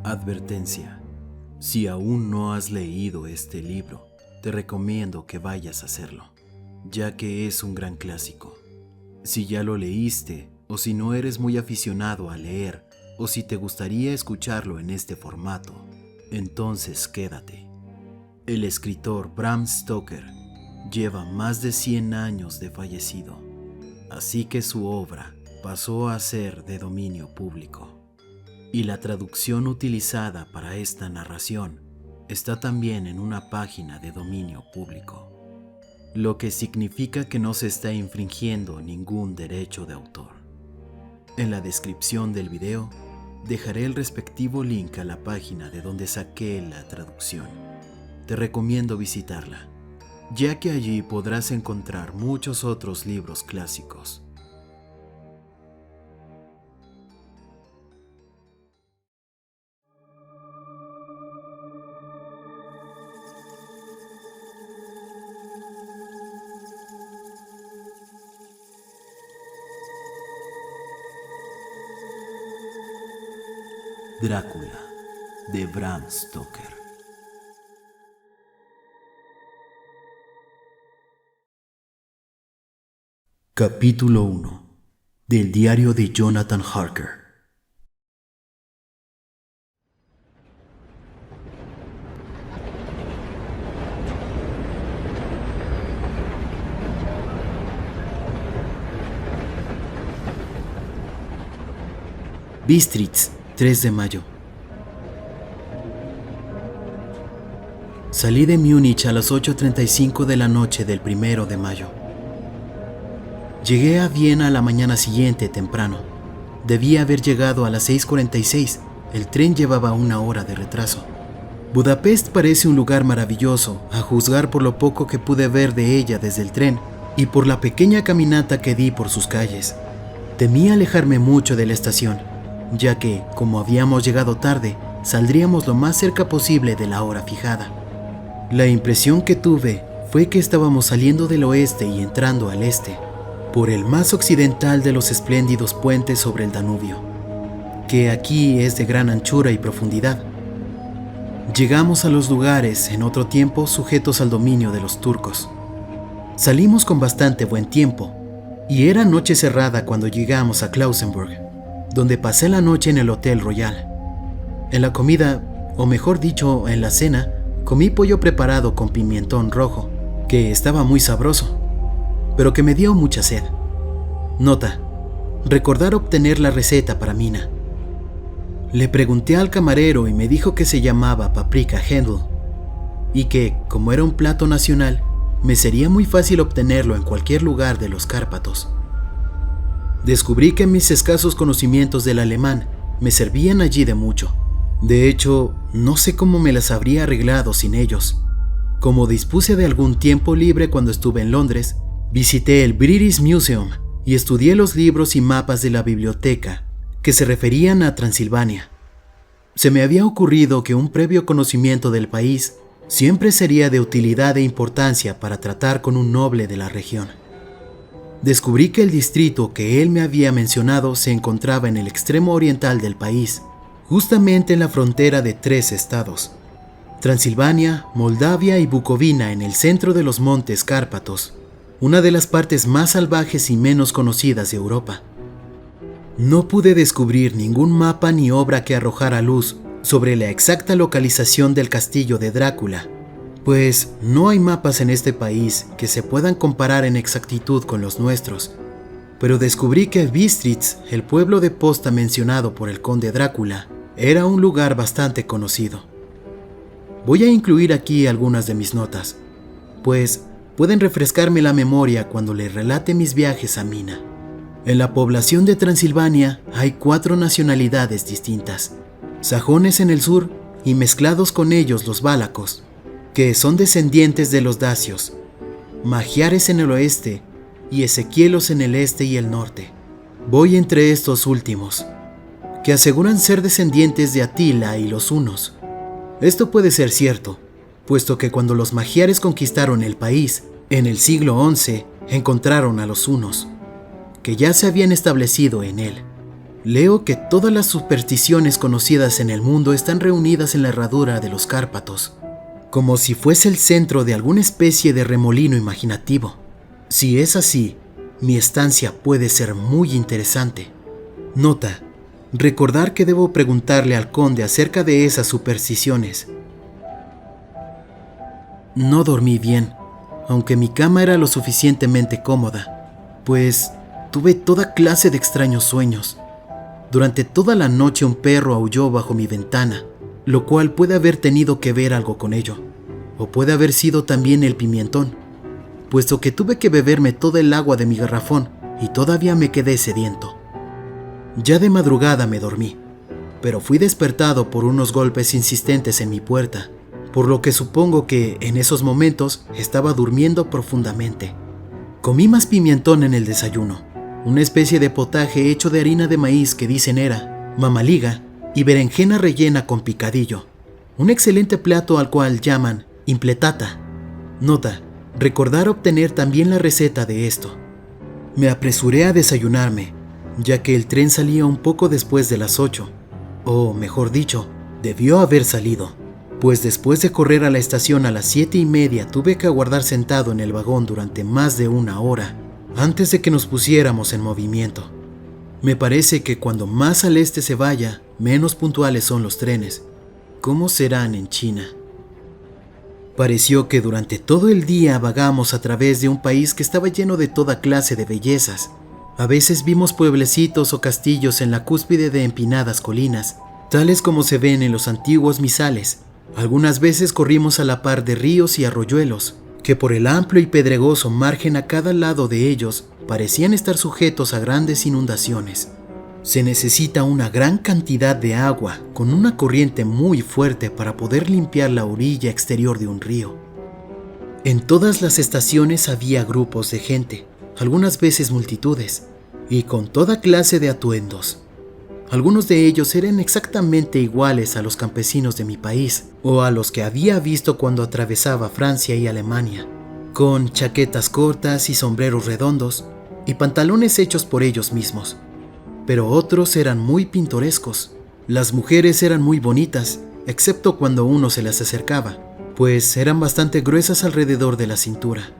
Advertencia: si aún no has leído este libro, te recomiendo que vayas a hacerlo, ya que es un gran clásico. Si ya lo leíste, o si no eres muy aficionado a leer, o si te gustaría escucharlo en este formato, entonces quédate. El escritor Bram Stoker lleva más de 100 años de fallecido, así que su obra pasó a ser de dominio público. Y la traducción utilizada para esta narración está también en una página de dominio público, lo que significa que no se está infringiendo ningún derecho de autor. En la descripción del video dejaré el respectivo link a la página de donde saqué la traducción. Te recomiendo visitarla, ya que allí podrás encontrar muchos otros libros clásicos. Drácula, de Bram Stoker. Capítulo 1. Del diario de Jonathan Harker. Bistritz, 3 de mayo. Salí de Múnich a las 8:35 de la noche del 1 de mayo. Llegué a Viena a la mañana siguiente temprano. Debía haber llegado a las 6:46. El tren llevaba 1 hora de retraso. Budapest parece un lugar maravilloso, a juzgar por lo poco que pude ver de ella desde el tren y por la pequeña caminata que di por sus calles. Temí alejarme mucho de la estación, ya que, como habíamos llegado tarde, saldríamos lo más cerca posible de la hora fijada. La impresión que tuve fue que estábamos saliendo del oeste y entrando al este, por el más occidental de los espléndidos puentes sobre el Danubio, que aquí es de gran anchura y profundidad. Llegamos a los lugares en otro tiempo sujetos al dominio de los turcos. Salimos con bastante buen tiempo, y era noche cerrada cuando llegamos a Klausenburg, donde pasé la noche en el Hotel Royal. En la comida, o mejor dicho, en la cena, comí pollo preparado con pimentón rojo, que estaba muy sabroso, pero que me dio mucha sed. Nota: recordar obtener la receta para Mina. Le pregunté al camarero y me dijo que se llamaba paprika Händel, y que, como era un plato nacional, me sería muy fácil obtenerlo en cualquier lugar de los Cárpatos. Descubrí que mis escasos conocimientos del alemán me servían allí de mucho. De hecho, no sé cómo me las habría arreglado sin ellos. Como dispuse de algún tiempo libre cuando estuve en Londres, visité el British Museum y estudié los libros y mapas de la biblioteca que se referían a Transilvania. Se me había ocurrido que un previo conocimiento del país siempre sería de utilidad e importancia para tratar con un noble de la región. Descubrí que el distrito que él me había mencionado se encontraba en el extremo oriental del país, justamente en la frontera de 3 estados: Transilvania, Moldavia y Bucovina, en el centro de los montes Cárpatos, una de las partes más salvajes y menos conocidas de Europa. No pude descubrir ningún mapa ni obra que arrojara luz sobre la exacta localización del castillo de Drácula, pues no hay mapas en este país que se puedan comparar en exactitud con los nuestros, pero descubrí que Bistritz, el pueblo de posta mencionado por el conde Drácula, era un lugar bastante conocido. Voy a incluir aquí algunas de mis notas, pues pueden refrescarme la memoria cuando les relate mis viajes a Mina. En la población de Transilvania hay 4 nacionalidades distintas: sajones en el sur y mezclados con ellos los válacos, que son descendientes de los dacios, magiares en el oeste y ezequielos en el este y el norte. Voy entre estos últimos, que aseguran ser descendientes de Atila y los hunos. Esto puede ser cierto, puesto que cuando los magiares conquistaron el país, en el siglo XI, encontraron a los hunos, que ya se habían establecido en él. leo que todas las supersticiones conocidas en el mundo están reunidas en la herradura de los Cárpatos, como si fuese el centro de alguna especie de remolino imaginativo. Si es así, mi estancia puede ser muy interesante. Nota: recordar que debo preguntarle al conde acerca de esas supersticiones. No dormí bien, aunque mi cama era lo suficientemente cómoda, pues tuve toda clase de extraños sueños. Durante toda la noche un perro aulló bajo mi ventana, lo cual puede haber tenido que ver algo con ello, o puede haber sido también el pimentón, puesto que tuve que beberme toda el agua de mi garrafón y todavía me quedé sediento. Ya de madrugada me dormí, pero fui despertado por unos golpes insistentes en mi puerta, por lo que supongo que en esos momentos estaba durmiendo profundamente. Comí más pimentón en el desayuno, una especie de potaje hecho de harina de maíz que dicen era mamaliga y berenjena rellena con picadillo, un excelente plato al cual llaman impletata. Nota: recordar obtener también la receta de esto. Me apresuré a desayunarme, ya que el tren salía un poco después de las 8, o mejor dicho, debió haber salido, pues después de correr a la estación a las 7:30 tuve que aguardar sentado en el vagón durante más de una hora, antes de que nos pusiéramos en movimiento. Me parece que cuando más al este se vaya, menos puntuales son los trenes. ¿Cómo serán en China? Pareció que durante todo el día vagamos a través de un país que estaba lleno de toda clase de bellezas. A veces vimos pueblecitos o castillos en la cúspide de empinadas colinas, tales como se ven en los antiguos misales. Algunas veces corrimos a la par de ríos y arroyuelos, que por el amplio y pedregoso margen a cada lado de ellos parecían estar sujetos a grandes inundaciones. Se necesita una gran cantidad de agua con una corriente muy fuerte para poder limpiar la orilla exterior de un río. En todas las estaciones había grupos de gente, algunas veces multitudes, y con toda clase de atuendos. Algunos de ellos eran exactamente iguales a los campesinos de mi país o a los que había visto cuando atravesaba Francia y Alemania, con chaquetas cortas y sombreros redondos y pantalones hechos por ellos mismos. Pero otros eran muy pintorescos. Las mujeres eran muy bonitas, excepto cuando uno se las acercaba, pues eran bastante gruesas alrededor de la cintura.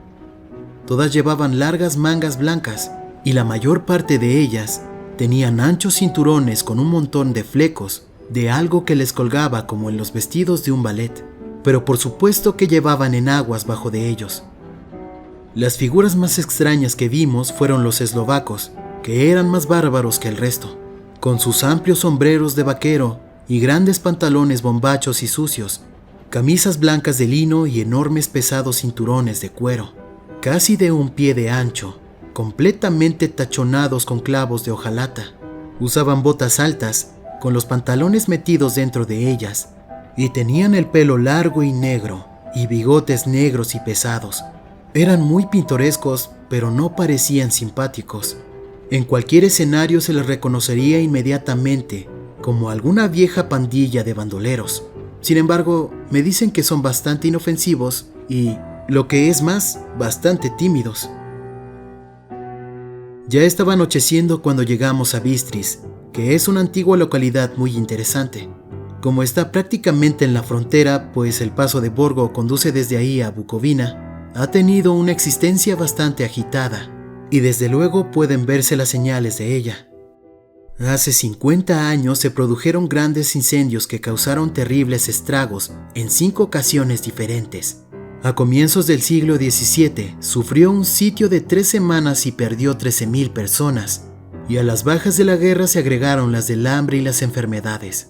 Todas llevaban largas mangas blancas y la mayor parte de ellas tenían anchos cinturones con un montón de flecos de algo que les colgaba como en los vestidos de un ballet, pero por supuesto que llevaban enaguas bajo de ellos. Las figuras más extrañas que vimos fueron los eslovacos, que eran más bárbaros que el resto, con sus amplios sombreros de vaquero y grandes pantalones bombachos y sucios, camisas blancas de lino y enormes pesados cinturones de cuero, casi de un pie de ancho, completamente tachonados con clavos de hojalata. Usaban botas altas, con los pantalones metidos dentro de ellas, y tenían el pelo largo y negro, y bigotes negros y pesados. Eran muy pintorescos, pero no parecían simpáticos. En cualquier escenario se les reconocería inmediatamente como alguna vieja pandilla de bandoleros. Sin embargo, me dicen que son bastante inofensivos y, lo que es más, bastante tímidos. Ya estaba anocheciendo cuando llegamos a Bistris, que es una antigua localidad muy interesante. Como está prácticamente en la frontera, pues el paso de Borgo conduce desde ahí a Bucovina, ha tenido una existencia bastante agitada, y desde luego pueden verse las señales de ella. Hace 50 años se produjeron grandes incendios que causaron terribles estragos en 5 ocasiones diferentes. A comienzos del siglo XVII sufrió un sitio de 3 semanas y perdió 13,000 personas, y a las bajas de la guerra se agregaron las del hambre y las enfermedades.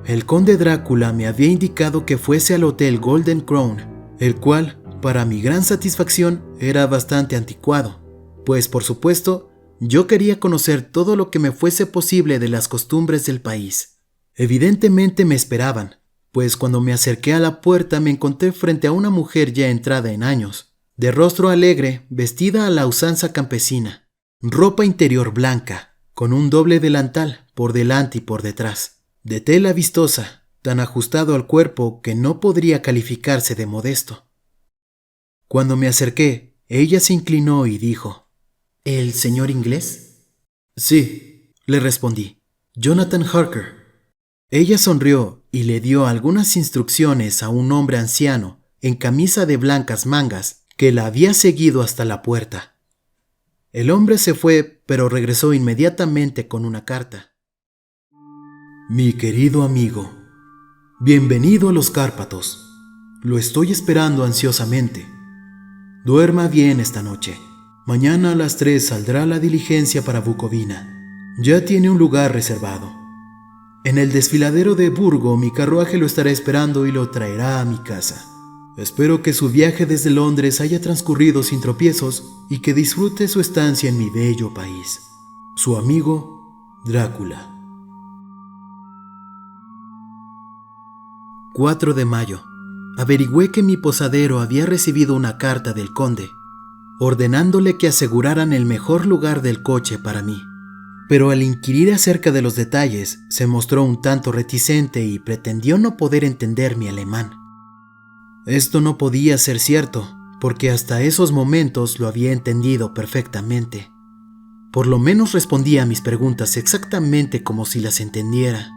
El conde Drácula me había indicado que fuese al hotel Golden Crown, el cual, para mi gran satisfacción, era bastante anticuado, pues por supuesto, yo quería conocer todo lo que me fuese posible de las costumbres del país. Evidentemente me esperaban, pues cuando me acerqué a la puerta me encontré frente a una mujer ya entrada en años, de rostro alegre, vestida a la usanza campesina, ropa interior blanca, con un doble delantal por delante y por detrás, de tela vistosa, tan ajustado al cuerpo que no podría calificarse de modesto. Cuando me acerqué, ella se inclinó y dijo: ¿El señor inglés? Sí, le respondí. Jonathan Harker. Ella sonrió y le dio algunas instrucciones a un hombre anciano en camisa de blancas mangas que la había seguido hasta la puerta. El hombre se fue, pero regresó inmediatamente con una carta. Mi querido amigo, bienvenido a los Cárpatos. Lo estoy esperando ansiosamente. Duerma bien esta noche. Mañana a las 3 saldrá la diligencia para Bucovina. Ya tiene un lugar reservado. En el desfiladero de Burgo mi carruaje lo estará esperando y lo traerá a mi casa. Espero que su viaje desde Londres haya transcurrido sin tropiezos y que disfrute su estancia en mi bello país. Su amigo, Drácula. 4 de mayo. Averigüé que mi posadero había recibido una carta del conde, ordenándole que aseguraran el mejor lugar del coche para mí. Pero al inquirir acerca de los detalles, se mostró un tanto reticente y pretendió no poder entender mi alemán. Esto no podía ser cierto, porque hasta esos momentos lo había entendido perfectamente. Por lo menos respondía a mis preguntas exactamente como si las entendiera.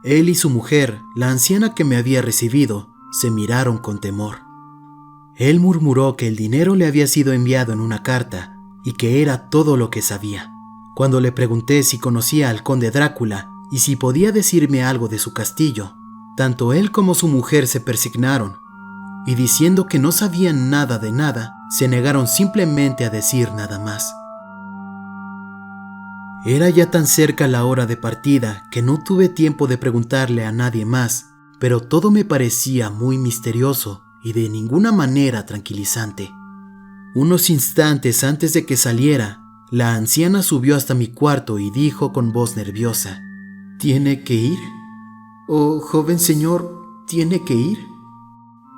Él y su mujer, la anciana que me había recibido, se miraron con temor. Él murmuró que el dinero le había sido enviado en una carta y que era todo lo que sabía. Cuando le pregunté si conocía al conde Drácula y si podía decirme algo de su castillo, tanto él como su mujer se persignaron y diciendo que no sabían nada de nada, se negaron simplemente a decir nada más. Era ya tan cerca la hora de partida que no tuve tiempo de preguntarle a nadie más, pero todo me parecía muy misterioso y de ninguna manera tranquilizante. Unos instantes antes de que saliera, la anciana subió hasta mi cuarto y dijo con voz nerviosa: ¿Tiene que ir? Oh, joven señor, ¿tiene que ir?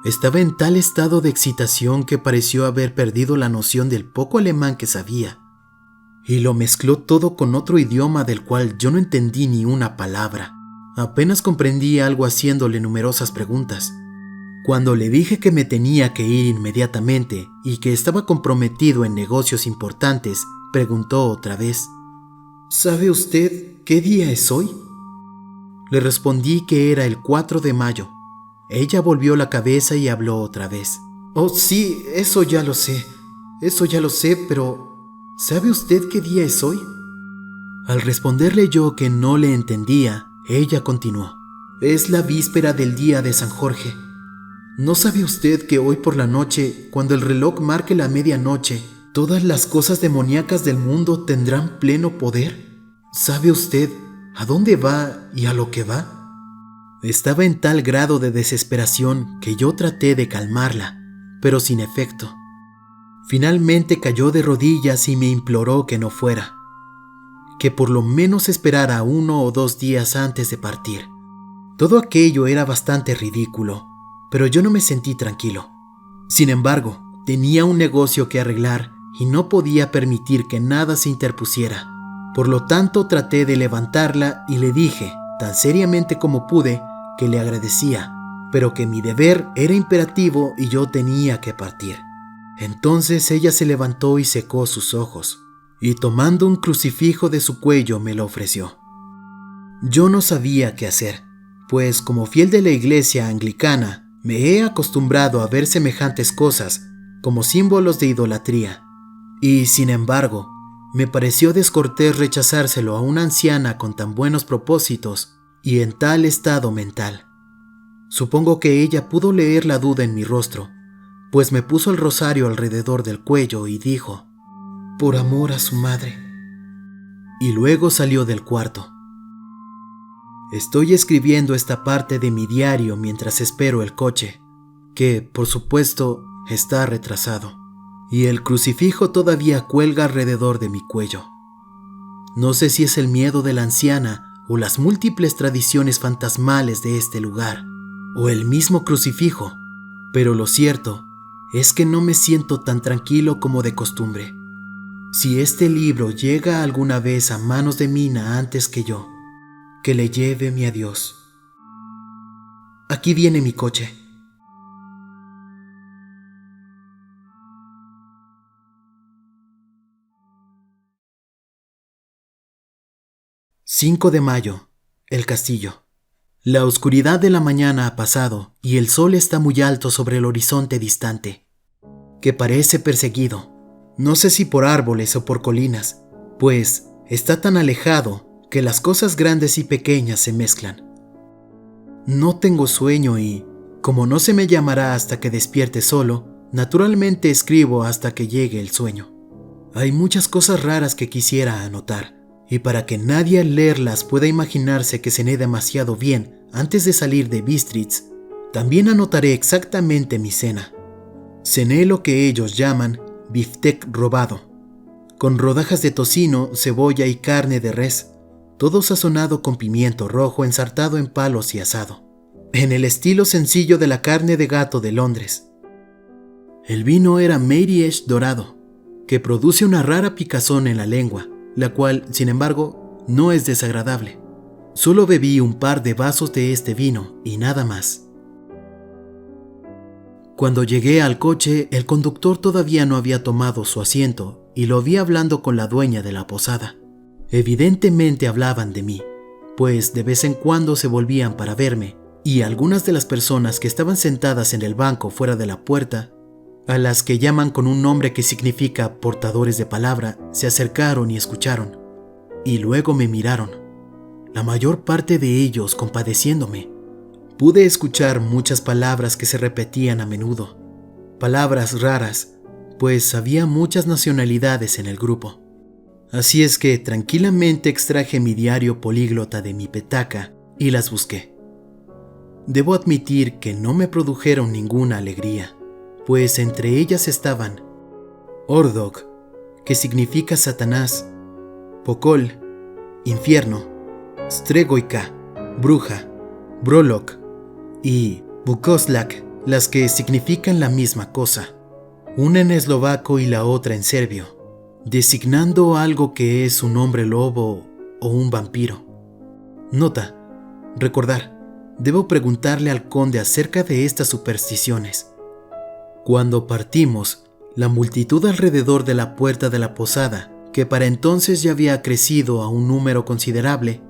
Estaba en tal estado de excitación que pareció haber perdido la noción del poco alemán que sabía, y lo mezcló todo con otro idioma del cual yo no entendí ni una palabra. Apenas comprendí algo haciéndole numerosas preguntas. Cuando le dije que me tenía que ir inmediatamente y que estaba comprometido en negocios importantes, preguntó otra vez: ¿Sabe usted qué día es hoy? Le respondí que era el 4 de mayo. Ella volvió la cabeza y habló otra vez. Oh, sí, eso ya lo sé, pero ¿sabe usted qué día es hoy? Al responderle yo que no le entendía, ella continuó: Es la víspera del día de San Jorge. ¿No sabe usted que hoy por la noche, cuando el reloj marque la medianoche, todas las cosas demoníacas del mundo tendrán pleno poder? ¿Sabe usted a dónde va y a lo que va? Estaba en tal grado de desesperación que yo traté de calmarla, pero sin efecto. Finalmente cayó de rodillas y me imploró que no fuera, que por lo menos esperara 1 o 2 días antes de partir. Todo aquello era bastante ridículo, pero yo no me sentí tranquilo. Sin embargo, tenía un negocio que arreglar y no podía permitir que nada se interpusiera. Por lo tanto, traté de levantarla y le dije, tan seriamente como pude, que le agradecía, pero que mi deber era imperativo y yo tenía que partir. Entonces ella se levantó y secó sus ojos, y tomando un crucifijo de su cuello me lo ofreció. Yo no sabía qué hacer, pues como fiel de la iglesia anglicana, me he acostumbrado a ver semejantes cosas como símbolos de idolatría, y sin embargo, me pareció descortés rechazárselo a una anciana con tan buenos propósitos y en tal estado mental. Supongo que ella pudo leer la duda en mi rostro, pues me puso el rosario alrededor del cuello y dijo: «Por amor a su madre», y luego salió del cuarto. Estoy escribiendo esta parte de mi diario mientras espero el coche, que, por supuesto, está retrasado, y el crucifijo todavía cuelga alrededor de mi cuello. No sé si es el miedo de la anciana o las múltiples tradiciones fantasmales de este lugar, o el mismo crucifijo, pero lo cierto es que no me siento tan tranquilo como de costumbre. Si este libro llega alguna vez a manos de Mina antes que yo, que le lleve mi adiós. Aquí viene mi coche. 5 de mayo. El castillo. La oscuridad de la mañana ha pasado y el sol está muy alto sobre el horizonte distante, que parece perseguido, no sé si por árboles o por colinas, pues está tan alejado que las cosas grandes y pequeñas se mezclan. No tengo sueño y, como no se me llamará hasta que despierte solo, naturalmente escribo hasta que llegue el sueño. Hay muchas cosas raras que quisiera anotar, y para que nadie al leerlas pueda imaginarse que cené demasiado bien antes de salir de Bistritz, también anotaré exactamente mi cena. Cené lo que ellos llaman biftec robado, con rodajas de tocino, cebolla y carne de res, todo sazonado con pimiento rojo ensartado en palos y asado, en el estilo sencillo de la carne de gato de Londres. El vino era Mairie-Esch dorado, que produce una rara picazón en la lengua, la cual, sin embargo, no es desagradable. Solo bebí un par de vasos de este vino y nada más. Cuando llegué al coche, el conductor todavía no había tomado su asiento y lo vi hablando con la dueña de la posada. Evidentemente hablaban de mí, pues de vez en cuando se volvían para verme, y algunas de las personas que estaban sentadas en el banco fuera de la puerta, a las que llaman con un nombre que significa portadores de palabra, se acercaron y escucharon, y luego me miraron, la mayor parte de ellos compadeciéndome. Pude escuchar muchas palabras que se repetían a menudo, palabras raras, pues había muchas nacionalidades en el grupo. Así es que tranquilamente extraje mi diario políglota de mi petaca y las busqué. Debo admitir que no me produjeron ninguna alegría, pues entre ellas estaban Ordog, que significa Satanás, Pokol, infierno, Stregoica, bruja, Brolok y Bukoslak, las que significan la misma cosa, una en eslovaco y la otra en serbio, designando algo que es un hombre lobo o un vampiro. Nota: recordar, debo preguntarle al conde acerca de estas supersticiones. Cuando partimos, la multitud alrededor de la puerta de la posada, que para entonces ya había crecido a un número considerable,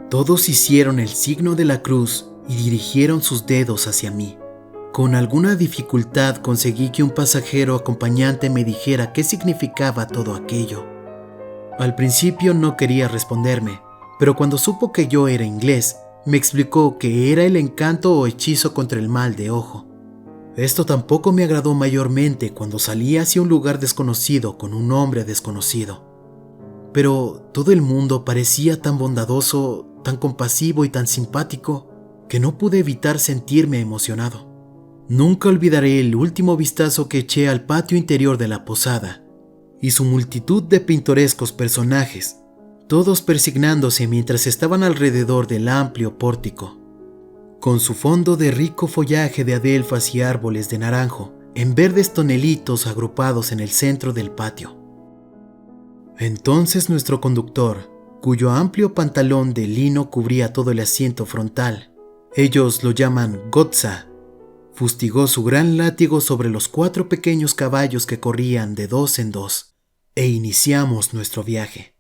todos hicieron el signo de la cruz y dirigieron sus dedos hacia mí. Con alguna dificultad conseguí que un pasajero acompañante me dijera qué significaba todo aquello. Al principio no quería responderme, pero cuando supo que yo era inglés, me explicó que era el encanto o hechizo contra el mal de ojo. Esto tampoco me agradó mayormente cuando salí hacia un lugar desconocido con un hombre desconocido. Pero todo el mundo parecía tan bondadoso, tan compasivo y tan simpático que no pude evitar sentirme emocionado. Nunca olvidaré el último vistazo que eché al patio interior de la posada y su multitud de pintorescos personajes, todos persignándose mientras estaban alrededor del amplio pórtico, con su fondo de rico follaje de adelfas y árboles de naranjo en verdes tonelitos agrupados en el centro del patio. Entonces nuestro conductor, cuyo amplio pantalón de lino cubría todo el asiento frontal, ellos lo llaman Gotza, fustigó su gran látigo sobre los 4 pequeños caballos que corrían de 2 en 2, e iniciamos nuestro viaje.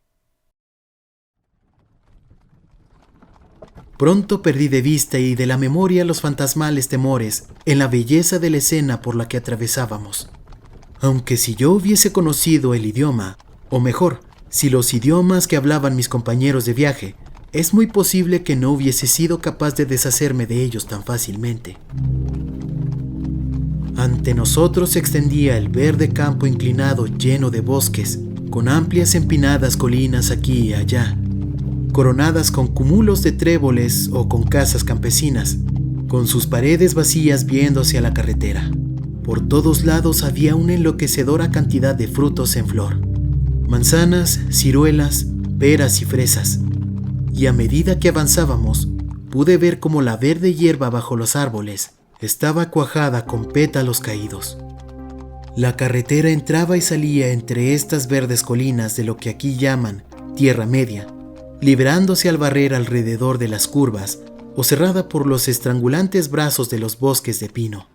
Pronto perdí de vista y de la memoria los fantasmales temores en la belleza de la escena por la que atravesábamos. Aunque si yo hubiese conocido el idioma, o mejor, si los idiomas que hablaban mis compañeros de viaje, es muy posible que no hubiese sido capaz de deshacerme de ellos tan fácilmente. Ante nosotros se extendía el verde campo inclinado lleno de bosques, con amplias empinadas colinas aquí y allá, coronadas con cúmulos de tréboles o con casas campesinas, con sus paredes vacías viendo hacia la carretera. Por todos lados había una enloquecedora cantidad de frutos en flor: manzanas, ciruelas, peras y fresas. Y a medida que avanzábamos, pude ver cómo la verde hierba bajo los árboles estaba cuajada con pétalos caídos. La carretera entraba y salía entre estas verdes colinas de lo que aquí llaman Tierra Media, librándose al barrer alrededor de las curvas o cerrada por los estrangulantes brazos de los bosques de pino,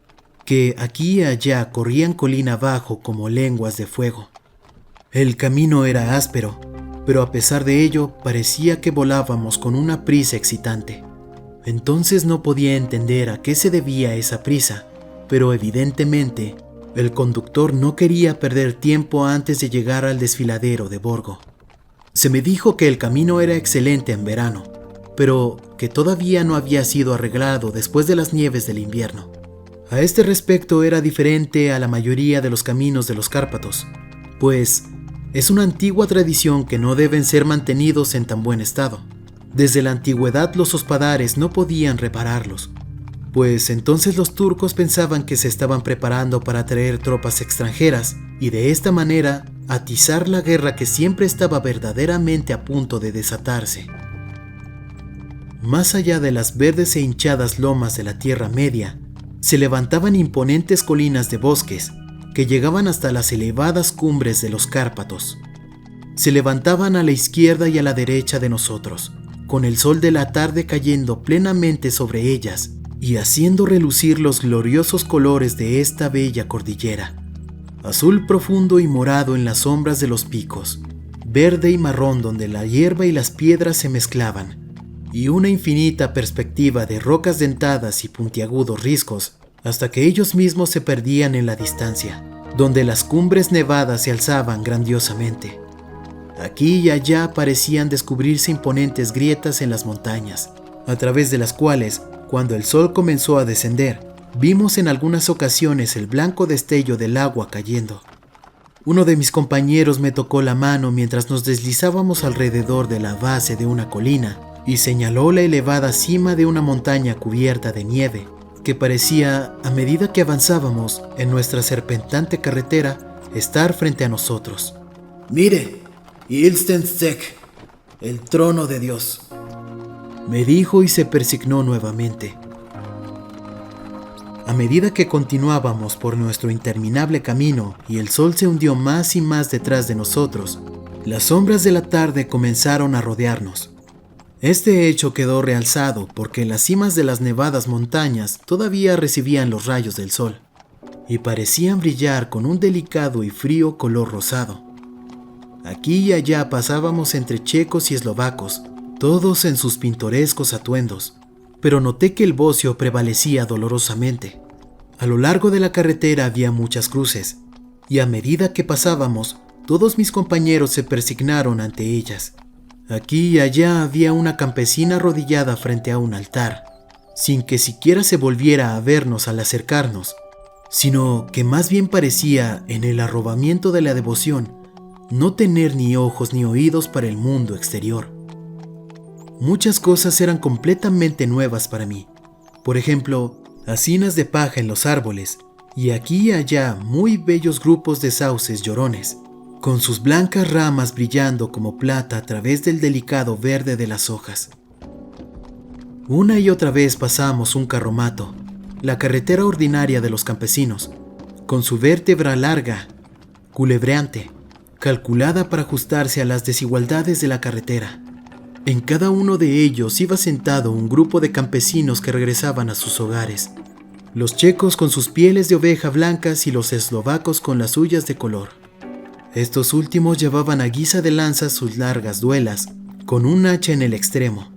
que aquí y allá corrían colina abajo como lenguas de fuego. El camino era áspero, pero a pesar de ello parecía que volábamos con una prisa excitante. Entonces no podía entender a qué se debía esa prisa, pero evidentemente el conductor no quería perder tiempo antes de llegar al desfiladero de Borgo. Se me dijo que el camino era excelente en verano, pero que todavía no había sido arreglado después de las nieves del invierno. A este respecto era diferente a la mayoría de los caminos de los Cárpatos, pues es una antigua tradición que no deben ser mantenidos en tan buen estado. Desde la antigüedad los hospadares no podían repararlos, pues entonces los turcos pensaban que se estaban preparando para traer tropas extranjeras y de esta manera atizar la guerra que siempre estaba verdaderamente a punto de desatarse. Más allá de las verdes e hinchadas lomas de la Tierra Media, se levantaban imponentes colinas de bosques que llegaban hasta las elevadas cumbres de los Cárpatos. Se levantaban a la izquierda y a la derecha de nosotros, con el sol de la tarde cayendo plenamente sobre ellas y haciendo relucir los gloriosos colores de esta bella cordillera. Azul profundo y morado en las sombras de los picos, verde y marrón donde la hierba y las piedras se mezclaban, y una infinita perspectiva de rocas dentadas y puntiagudos riscos, hasta que ellos mismos se perdían en la distancia, donde las cumbres nevadas se alzaban grandiosamente. Aquí y allá parecían descubrirse imponentes grietas en las montañas, a través de las cuales, cuando el sol comenzó a descender, vimos en algunas ocasiones el blanco destello del agua cayendo. Uno de mis compañeros me tocó la mano mientras nos deslizábamos alrededor de la base de una colina y señaló la elevada cima de una montaña cubierta de nieve, que parecía, a medida que avanzábamos en nuestra serpentante carretera, estar frente a nosotros. «Mire, Ilstenstec, el trono de Dios», me dijo y se persignó nuevamente. A medida que continuábamos por nuestro interminable camino y el sol se hundió más y más detrás de nosotros, las sombras de la tarde comenzaron a rodearnos. Este hecho quedó realzado porque las cimas de las nevadas montañas todavía recibían los rayos del sol y parecían brillar con un delicado y frío color rosado. Aquí y allá pasábamos entre checos y eslovacos, todos en sus pintorescos atuendos, pero noté que el bocio prevalecía dolorosamente. A lo largo de la carretera había muchas cruces, y a medida que pasábamos, todos mis compañeros se persignaron ante ellas. Aquí y allá había una campesina arrodillada frente a un altar, sin que siquiera se volviera a vernos al acercarnos, sino que más bien parecía, en el arrobamiento de la devoción, no tener ni ojos ni oídos para el mundo exterior. Muchas cosas eran completamente nuevas para mí. Por ejemplo, hacinas de paja en los árboles, y aquí y allá muy bellos grupos de sauces llorones, con sus blancas ramas brillando como plata a través del delicado verde de las hojas. Una y otra vez pasamos un carromato, la carretera ordinaria de los campesinos, con su vértebra larga, culebreante, calculada para ajustarse a las desigualdades de la carretera. En cada uno de ellos iba sentado un grupo de campesinos que regresaban a sus hogares, los checos con sus pieles de oveja blancas y los eslovacos con las suyas de color. Estos últimos llevaban a guisa de lanzas sus largas duelas, con un hacha en el extremo.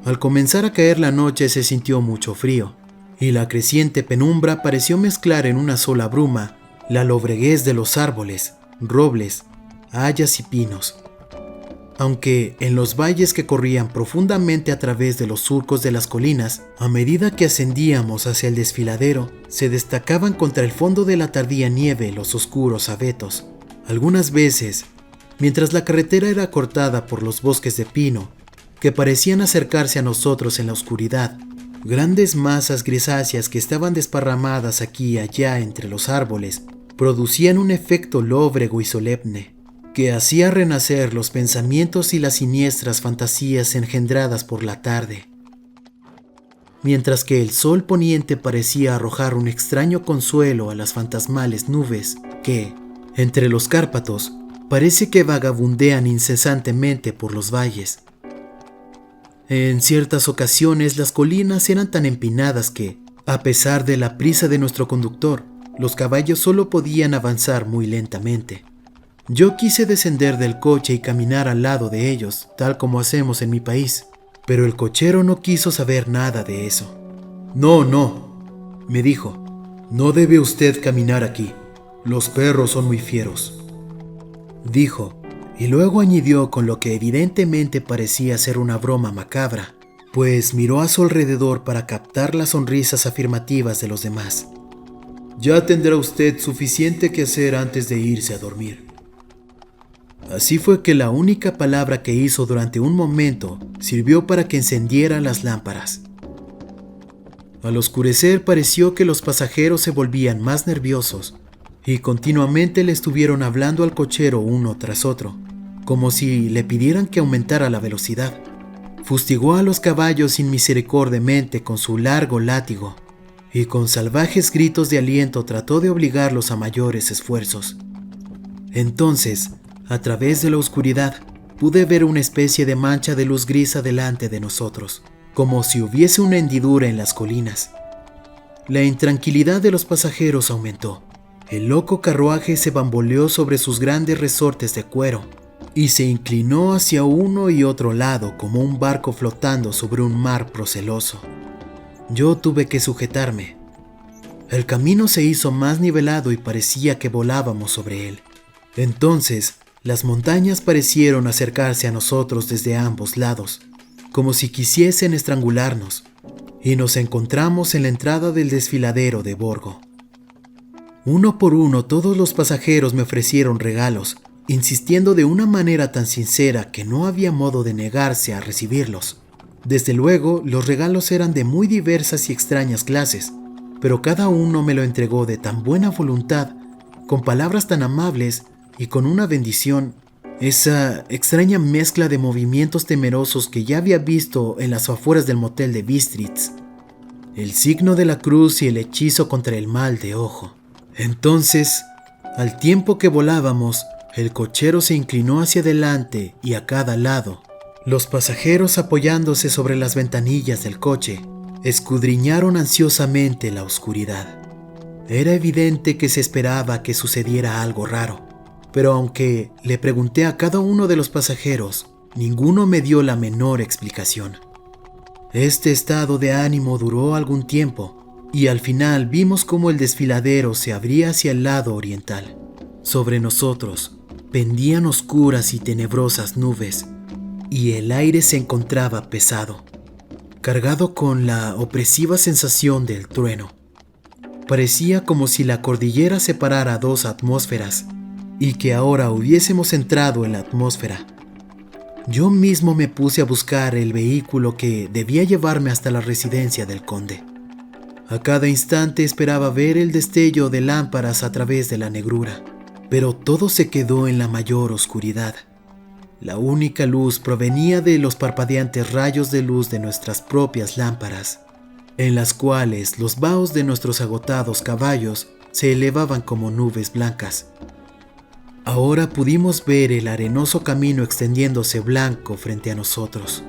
Al comenzar a caer la noche se sintió mucho frío, y la creciente penumbra pareció mezclar en una sola bruma la lobreguez de los árboles, robles, hayas y pinos. Aunque en los valles que corrían profundamente a través de los surcos de las colinas, a medida que ascendíamos hacia el desfiladero, se destacaban contra el fondo de la tardía nieve los oscuros abetos. Algunas veces, mientras la carretera era cortada por los bosques de pino, que parecían acercarse a nosotros en la oscuridad, grandes masas grisáceas que estaban desparramadas aquí y allá entre los árboles, producían un efecto lóbrego y solemne, que hacía renacer los pensamientos y las siniestras fantasías engendradas por la tarde. Mientras que el sol poniente parecía arrojar un extraño consuelo a las fantasmales nubes que, entre los Cárpatos, parece que vagabundean incesantemente por los valles. En ciertas ocasiones las colinas eran tan empinadas que, a pesar de la prisa de nuestro conductor, los caballos solo podían avanzar muy lentamente. Yo quise descender del coche y caminar al lado de ellos, tal como hacemos en mi país, pero el cochero no quiso saber nada de eso. No, me dijo, no debe usted caminar aquí. Los perros son muy fieros, dijo, y luego añadió con lo que evidentemente parecía ser una broma macabra, pues miró a su alrededor para captar las sonrisas afirmativas de los demás. Ya tendrá usted suficiente que hacer antes de irse a dormir. Así fue que la única palabra que hizo durante un momento sirvió para que encendiera las lámparas. Al oscurecer pareció que los pasajeros se volvían más nerviosos y continuamente le estuvieron hablando al cochero uno tras otro, como si le pidieran que aumentara la velocidad. Fustigó a los caballos inmisericordiamente con su largo látigo y con salvajes gritos de aliento trató de obligarlos a mayores esfuerzos. Entonces, a través de la oscuridad, pude ver una especie de mancha de luz gris delante de nosotros, como si hubiese una hendidura en las colinas. La intranquilidad de los pasajeros aumentó. El loco carruaje se bamboleó sobre sus grandes resortes de cuero y se inclinó hacia uno y otro lado como un barco flotando sobre un mar proceloso. Yo tuve que sujetarme. El camino se hizo más nivelado y parecía que volábamos sobre él. Entonces, las montañas parecieron acercarse a nosotros desde ambos lados, como si quisiesen estrangularnos, y nos encontramos en la entrada del desfiladero de Borgo. Uno por uno todos los pasajeros me ofrecieron regalos, insistiendo de una manera tan sincera que no había modo de negarse a recibirlos. Desde luego, los regalos eran de muy diversas y extrañas clases, pero cada uno me lo entregó de tan buena voluntad, con palabras tan amables y con una bendición, esa extraña mezcla de movimientos temerosos que ya había visto en las afueras del motel de Bistritz, el signo de la cruz y el hechizo contra el mal de ojo. Entonces, al tiempo que volábamos, el cochero se inclinó hacia adelante y a cada lado. Los pasajeros, apoyándose sobre las ventanillas del coche, escudriñaron ansiosamente la oscuridad. Era evidente que se esperaba que sucediera algo raro, pero aunque le pregunté a cada uno de los pasajeros, ninguno me dio la menor explicación. Este estado de ánimo duró algún tiempo, y al final vimos cómo el desfiladero se abría hacia el lado oriental. Sobre nosotros pendían oscuras y tenebrosas nubes, y el aire se encontraba pesado, cargado con la opresiva sensación del trueno. Parecía como si la cordillera separara dos atmósferas, y que ahora hubiésemos entrado en la atmósfera. Yo mismo me puse a buscar el vehículo que debía llevarme hasta la residencia del conde. A cada instante esperaba ver el destello de lámparas a través de la negrura, pero todo se quedó en la mayor oscuridad. La única luz provenía de los parpadeantes rayos de luz de nuestras propias lámparas, en las cuales los vaos de nuestros agotados caballos se elevaban como nubes blancas. Ahora pudimos ver el arenoso camino extendiéndose blanco frente a nosotros,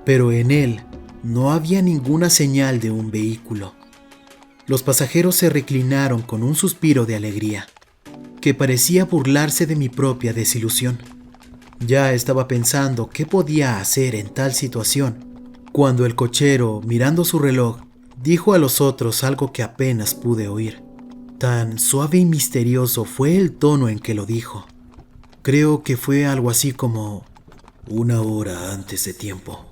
pero en él no había ninguna señal de un vehículo. Los pasajeros se reclinaron con un suspiro de alegría, que parecía burlarse de mi propia desilusión. Ya estaba pensando qué podía hacer en tal situación, cuando el cochero, mirando su reloj, dijo a los otros algo que apenas pude oír. Tan suave y misterioso fue el tono en que lo dijo. Creo que fue algo así como 1 hora antes de tiempo.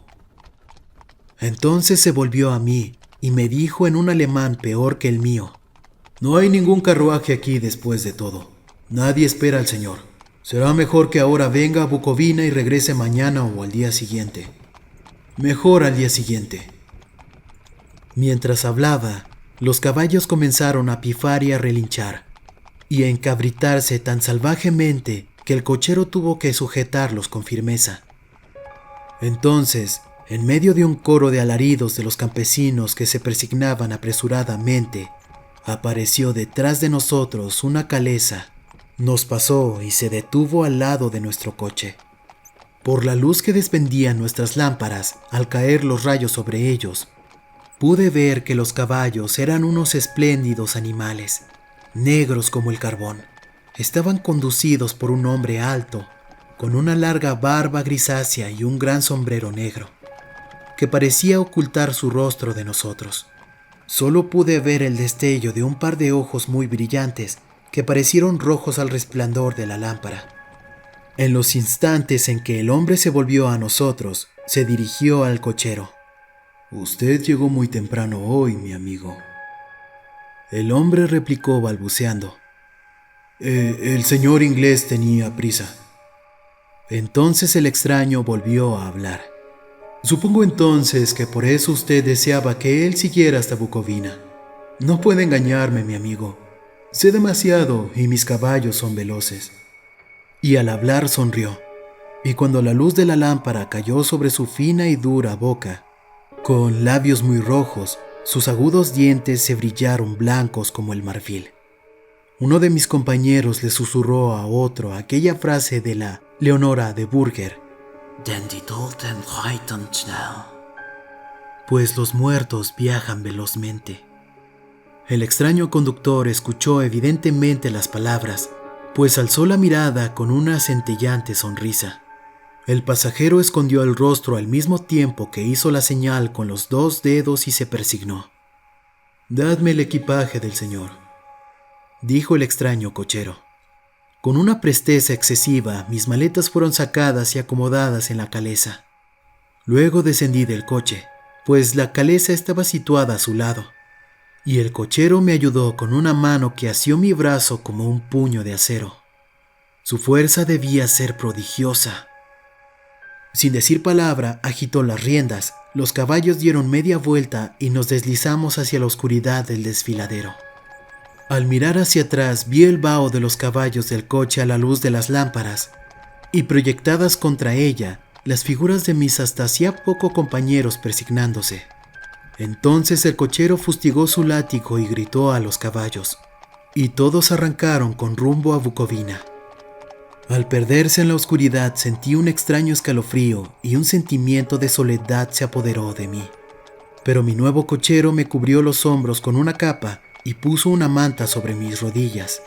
Entonces se volvió a mí y me dijo en un alemán peor que el mío: no hay ningún carruaje aquí después de todo. Nadie espera al señor. Será mejor que ahora venga a Bucovina y regrese mañana o al día siguiente. Mejor al día siguiente. Mientras hablaba, los caballos comenzaron a pifar y a relinchar, y a encabritarse tan salvajemente que el cochero tuvo que sujetarlos con firmeza. Entonces, en medio de un coro de alaridos de los campesinos que se persignaban apresuradamente, apareció detrás de nosotros una calesa. Nos pasó y se detuvo al lado de nuestro coche. Por la luz que desprendían nuestras lámparas al caer los rayos sobre ellos, pude ver que los caballos eran unos espléndidos animales, negros como el carbón, estaban conducidos por un hombre alto, con una larga barba grisácea y un gran sombrero negro, que parecía ocultar su rostro de nosotros. Solo pude ver el destello de un par de ojos muy brillantes que parecieron rojos al resplandor de la lámpara. En los instantes en que el hombre se volvió a nosotros, se dirigió al cochero. «Usted llegó muy temprano hoy, mi amigo». El hombre replicó balbuceando. El señor inglés tenía prisa». Entonces el extraño volvió a hablar. «Supongo entonces que por eso usted deseaba que él siguiera hasta Bucovina. No puede engañarme, mi amigo. Sé demasiado y mis caballos son veloces». Y al hablar sonrió, y cuando la luz de la lámpara cayó sobre su fina y dura boca, con labios muy rojos, sus agudos dientes se brillaron blancos como el marfil. Uno de mis compañeros le susurró a otro aquella frase de la Leonora de Burger: «Den die Toten reiten schnell», pues los muertos viajan velozmente. El extraño conductor escuchó evidentemente las palabras, pues alzó la mirada con una centellante sonrisa. El pasajero escondió el rostro al mismo tiempo que hizo la señal con los 2 dedos y se persignó. «Dadme el equipaje del señor», dijo el extraño cochero. Con una presteza excesiva, mis maletas fueron sacadas y acomodadas en la caleza. Luego descendí del coche, pues la caleza estaba situada a su lado, y el cochero me ayudó con una mano que asió mi brazo como un puño de acero. Su fuerza debía ser prodigiosa. Sin decir palabra, agitó las riendas, los caballos dieron media vuelta y nos deslizamos hacia la oscuridad del desfiladero. Al mirar hacia atrás vi el vaho de los caballos del coche a la luz de las lámparas, y proyectadas contra ella las figuras de mis hasta hacía poco compañeros persignándose. Entonces el cochero fustigó su látigo y gritó a los caballos, y todos arrancaron con rumbo a Bucovina. Al perderse en la oscuridad sentí un extraño escalofrío y un sentimiento de soledad se apoderó de mí. Pero mi nuevo cochero me cubrió los hombros con una capa y puso una manta sobre mis rodillas,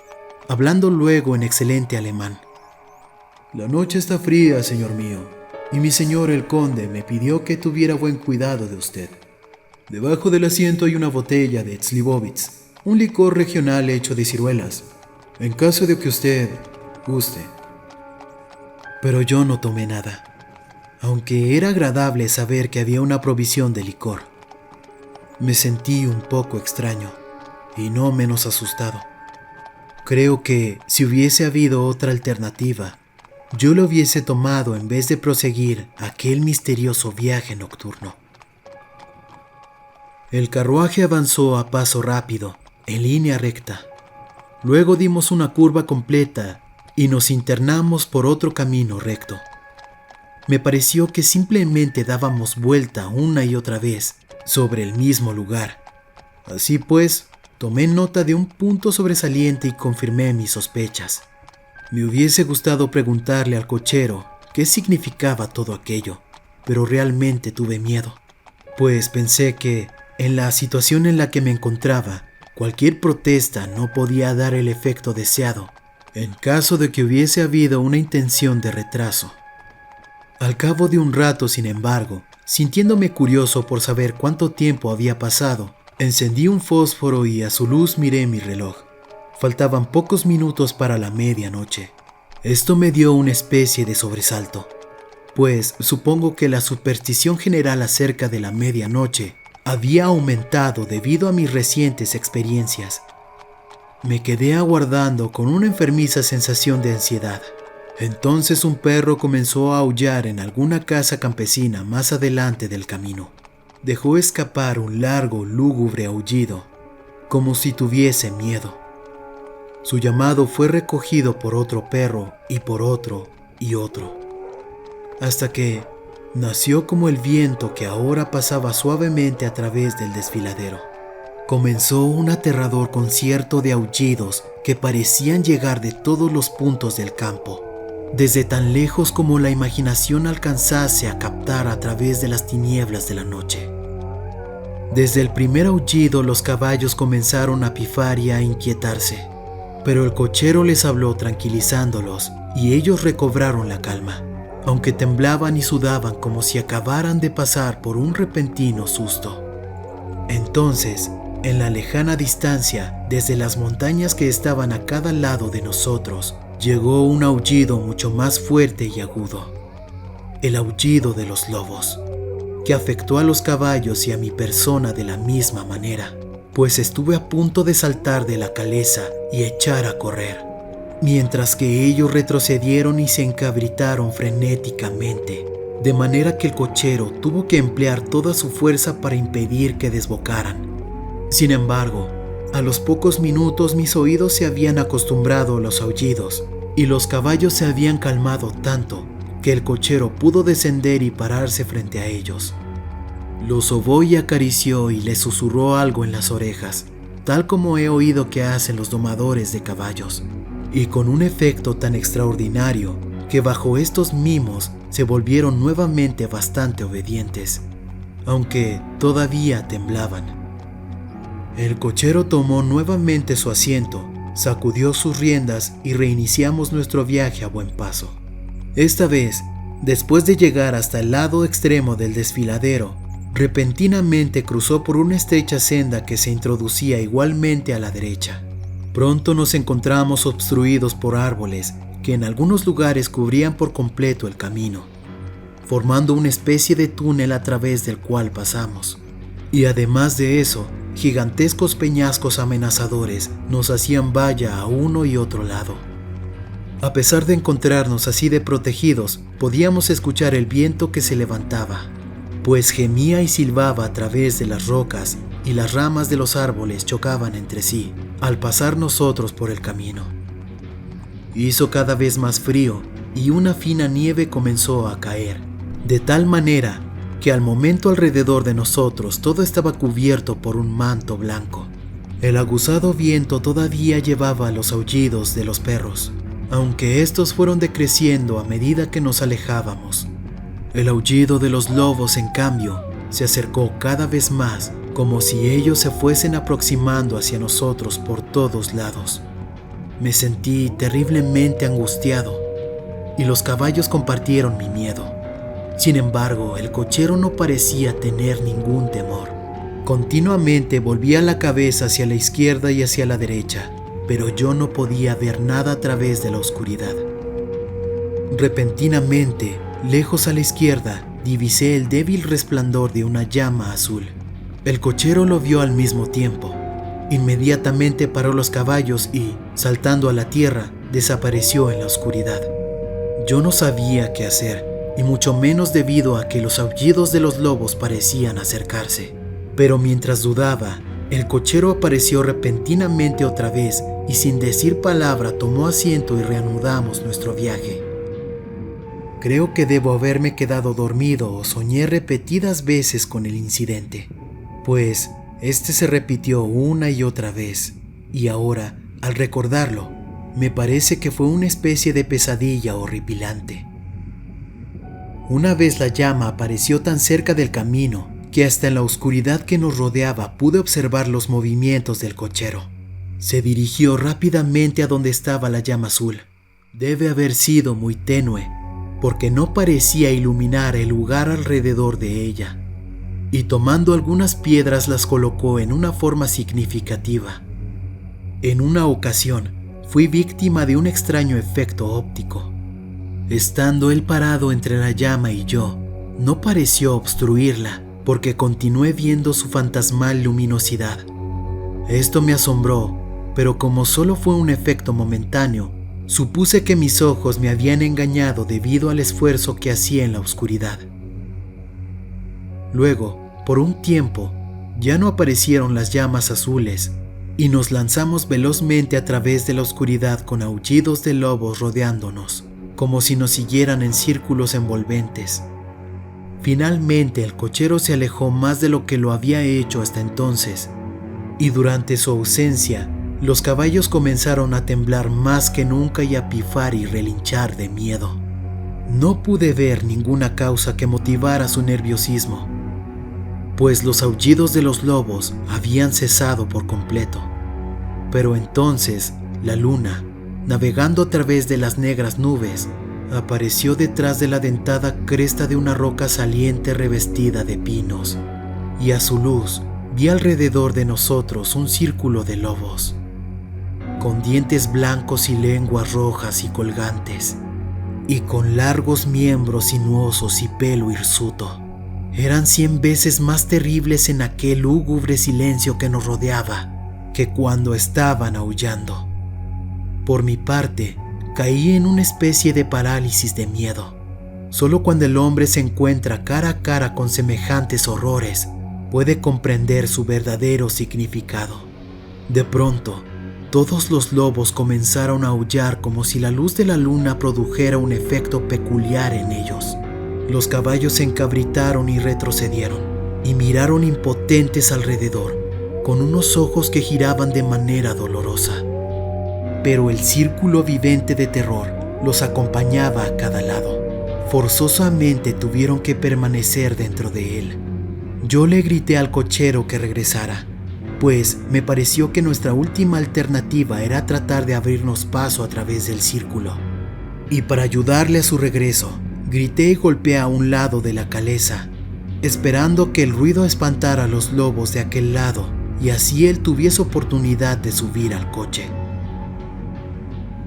hablando luego en excelente alemán. «La noche está fría, señor mío, y mi señor el conde me pidió que tuviera buen cuidado de usted. Debajo del asiento hay una botella de Slivovitz, un licor regional hecho de ciruelas, en caso de que usted guste». Pero yo no tomé nada, aunque era agradable saber que había una provisión de licor. Me sentí un poco extraño, y no menos asustado. Creo que, si hubiese habido otra alternativa, yo lo hubiese tomado en vez de proseguir aquel misterioso viaje nocturno. El carruaje avanzó a paso rápido, en línea recta. Luego dimos una curva completa y nos internamos por otro camino recto. Me pareció que simplemente dábamos vuelta una y otra vez sobre el mismo lugar. Así pues, tomé nota de un punto sobresaliente y confirmé mis sospechas. Me hubiese gustado preguntarle al cochero qué significaba todo aquello, pero realmente tuve miedo, pues pensé que, en la situación en la que me encontraba, cualquier protesta no podía dar el efecto deseado, en caso de que hubiese habido una intención de retraso. Al cabo de un rato, sin embargo, sintiéndome curioso por saber cuánto tiempo había pasado, encendí un fósforo y a su luz miré mi reloj. Faltaban pocos minutos para la medianoche. Esto me dio una especie de sobresalto, pues supongo que la superstición general acerca de la medianoche había aumentado debido a mis recientes experiencias. Me quedé aguardando con una enfermiza sensación de ansiedad. Entonces un perro comenzó a aullar en alguna casa campesina más adelante del camino. Dejó escapar un largo, lúgubre aullido, como si tuviese miedo. Su llamado fue recogido por otro perro y por otro y otro, hasta que nació como el viento que ahora pasaba suavemente a través del desfiladero. Comenzó un aterrador concierto de aullidos que parecían llegar de todos los puntos del campo, desde tan lejos como la imaginación alcanzase a captar a través de las tinieblas de la noche. Desde el primer aullido los caballos comenzaron a pifar y a inquietarse. Pero el cochero les habló tranquilizándolos y ellos recobraron la calma, aunque temblaban y sudaban como si acabaran de pasar por un repentino susto. Entonces, en la lejana distancia, desde las montañas que estaban a cada lado de nosotros, llegó un aullido mucho más fuerte y agudo. El aullido de los lobos, que afectó a los caballos y a mi persona de la misma manera, pues estuve a punto de saltar de la caleza y echar a correr, mientras que ellos retrocedieron y se encabritaron frenéticamente, de manera que el cochero tuvo que emplear toda su fuerza para impedir que desbocaran. Sin embargo, a los pocos minutos mis oídos se habían acostumbrado a los aullidos y los caballos se habían calmado tanto que el cochero pudo descender y pararse frente a ellos. Los sobó y acarició y les susurró algo en las orejas, tal como he oído que hacen los domadores de caballos, y con un efecto tan extraordinario que bajo estos mimos se volvieron nuevamente bastante obedientes, aunque todavía temblaban. El cochero tomó nuevamente su asiento, sacudió sus riendas y reiniciamos nuestro viaje a buen paso. Esta vez, después de llegar hasta el lado extremo del desfiladero, repentinamente cruzó por una estrecha senda que se introducía igualmente a la derecha. Pronto nos encontramos obstruidos por árboles que en algunos lugares cubrían por completo el camino, formando una especie de túnel a través del cual pasamos. Y además de eso, gigantescos peñascos amenazadores nos hacían valla a uno y otro lado. A pesar de encontrarnos así de protegidos, podíamos escuchar el viento que se levantaba, pues gemía y silbaba a través de las rocas y las ramas de los árboles chocaban entre sí al pasar nosotros por el camino. Hizo cada vez más frío y una fina nieve comenzó a caer, de tal manera que al momento alrededor de nosotros todo estaba cubierto por un manto blanco. El aguzado viento todavía llevaba los aullidos de los perros, aunque estos fueron decreciendo a medida que nos alejábamos. El aullido de los lobos, en cambio, se acercó cada vez más, como si ellos se fuesen aproximando hacia nosotros por todos lados. Me sentí terriblemente angustiado, y los caballos compartieron mi miedo. Sin embargo, el cochero no parecía tener ningún temor. Continuamente volvía la cabeza hacia la izquierda y hacia la derecha, pero yo no podía ver nada a través de la oscuridad. Repentinamente, lejos a la izquierda, divisé el débil resplandor de una llama azul. El cochero lo vio al mismo tiempo. Inmediatamente paró los caballos y, saltando a la tierra, desapareció en la oscuridad. Yo no sabía qué hacer, y mucho menos debido a que los aullidos de los lobos parecían acercarse. Pero mientras dudaba, el cochero apareció repentinamente otra vez y sin decir palabra tomó asiento y reanudamos nuestro viaje. Creo que debo haberme quedado dormido o soñé repetidas veces con el incidente, pues este se repitió una y otra vez, y ahora, al recordarlo, me parece que fue una especie de pesadilla horripilante. Una vez la llama apareció tan cerca del camino que hasta en la oscuridad que nos rodeaba pude observar los movimientos del cochero. Se dirigió rápidamente a donde estaba la llama azul. Debe haber sido muy tenue, porque no parecía iluminar el lugar alrededor de ella, y tomando algunas piedras las colocó en una forma significativa. En una ocasión, fui víctima de un extraño efecto óptico. Estando él parado entre la llama y yo, no pareció obstruirla, porque continué viendo su fantasmal luminosidad. Esto me asombró, pero como solo fue un efecto momentáneo, supuse que mis ojos me habían engañado debido al esfuerzo que hacía en la oscuridad. Luego, por un tiempo, ya no aparecieron las llamas azules, y nos lanzamos velozmente a través de la oscuridad con aullidos de lobos rodeándonos, como si nos siguieran en círculos envolventes. Finalmente el cochero se alejó más de lo que lo había hecho hasta entonces, y durante su ausencia, los caballos comenzaron a temblar más que nunca y a pifar y relinchar de miedo. No pude ver ninguna causa que motivara su nerviosismo, pues los aullidos de los lobos habían cesado por completo. Pero entonces, La luna, navegando a través de las negras nubes, apareció detrás de la dentada cresta de una roca saliente revestida de pinos, y a su luz vi alrededor de nosotros un círculo de lobos, con dientes blancos y lenguas rojas y colgantes, y con largos miembros sinuosos y pelo hirsuto. Eran 100 veces más terribles en aquel lúgubre silencio que nos rodeaba que cuando estaban aullando. Por mi parte, caí en una especie de parálisis de miedo. Solo cuando el hombre se encuentra cara a cara con semejantes horrores, puede comprender su verdadero significado. De pronto, todos los lobos comenzaron a aullar como si la luz de la luna produjera un efecto peculiar en ellos. Los caballos se encabritaron y retrocedieron, y miraron impotentes alrededor, con unos ojos que giraban de manera dolorosa. Pero el círculo vivente de terror los acompañaba a cada lado. Forzosamente tuvieron que permanecer dentro de él. Yo le grité al cochero que regresara, pues me pareció que nuestra última alternativa era tratar de abrirnos paso a través del círculo. Y para ayudarle a su regreso, grité y golpeé a un lado de la caleza, esperando que el ruido espantara a los lobos de aquel lado y así él tuviese oportunidad de subir al coche.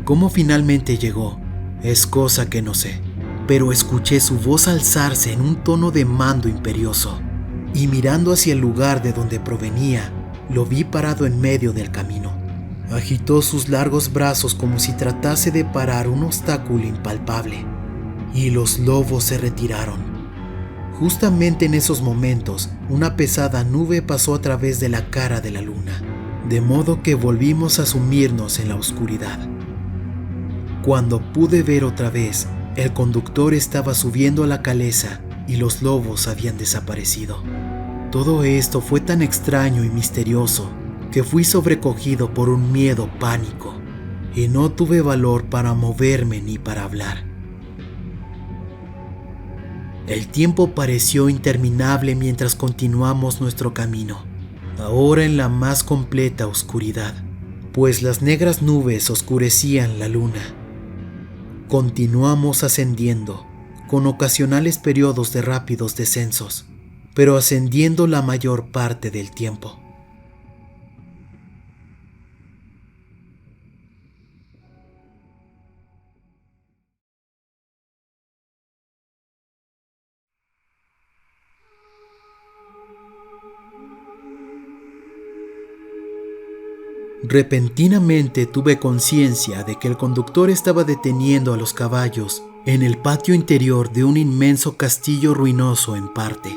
Cómo finalmente llegó, es cosa que no sé, pero escuché su voz alzarse en un tono de mando imperioso, y mirando hacia el lugar de donde provenía, lo vi parado en medio del camino. Agitó sus largos brazos como si tratase de parar un obstáculo impalpable, y los lobos se retiraron. Justamente en esos momentos, una pesada nube pasó a través de la cara de la luna, de modo que volvimos a sumirnos en la oscuridad. Cuando pude ver otra vez, el conductor estaba subiendo a la caleza y los lobos habían desaparecido. Todo esto fue tan extraño y misterioso que fui sobrecogido por un miedo pánico y no tuve valor para moverme ni para hablar. El tiempo pareció interminable mientras continuamos nuestro camino, ahora en la más completa oscuridad, pues las negras nubes oscurecían la luna. Continuamos ascendiendo, con ocasionales periodos de rápidos descensos, pero ascendiendo la mayor parte del tiempo. Repentinamente tuve conciencia de que el conductor estaba deteniendo a los caballos en el patio interior de un inmenso castillo ruinoso en parte,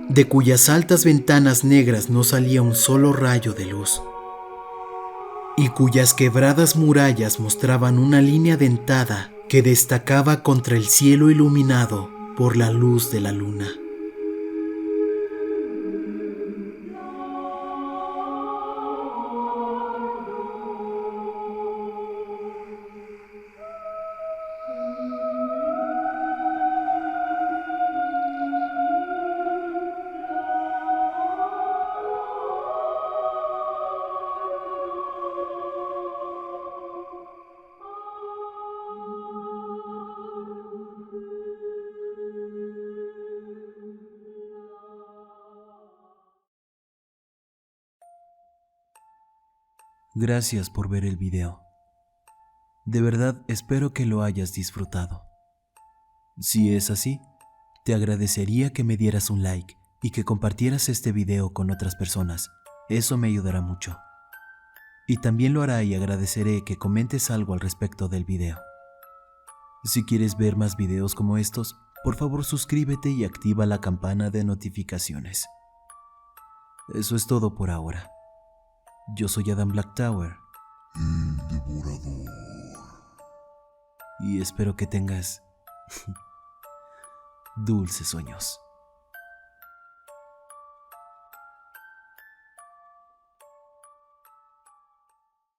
de cuyas altas ventanas negras no salía un solo rayo de luz, y cuyas quebradas murallas mostraban una línea dentada que destacaba contra el cielo iluminado por la luz de la luna. Gracias por ver el video. De verdad espero que lo hayas disfrutado. Si es así, te agradecería que me dieras un like y que compartieras este video con otras personas. Eso me ayudará mucho. Y también lo hará y agradeceré que comentes algo al respecto del video. Si quieres ver más videos como estos, por favor suscríbete y activa la campana de notificaciones. Eso es todo por ahora. Yo soy Adam Blacktower, el devorador. Y espero que tengas dulces sueños.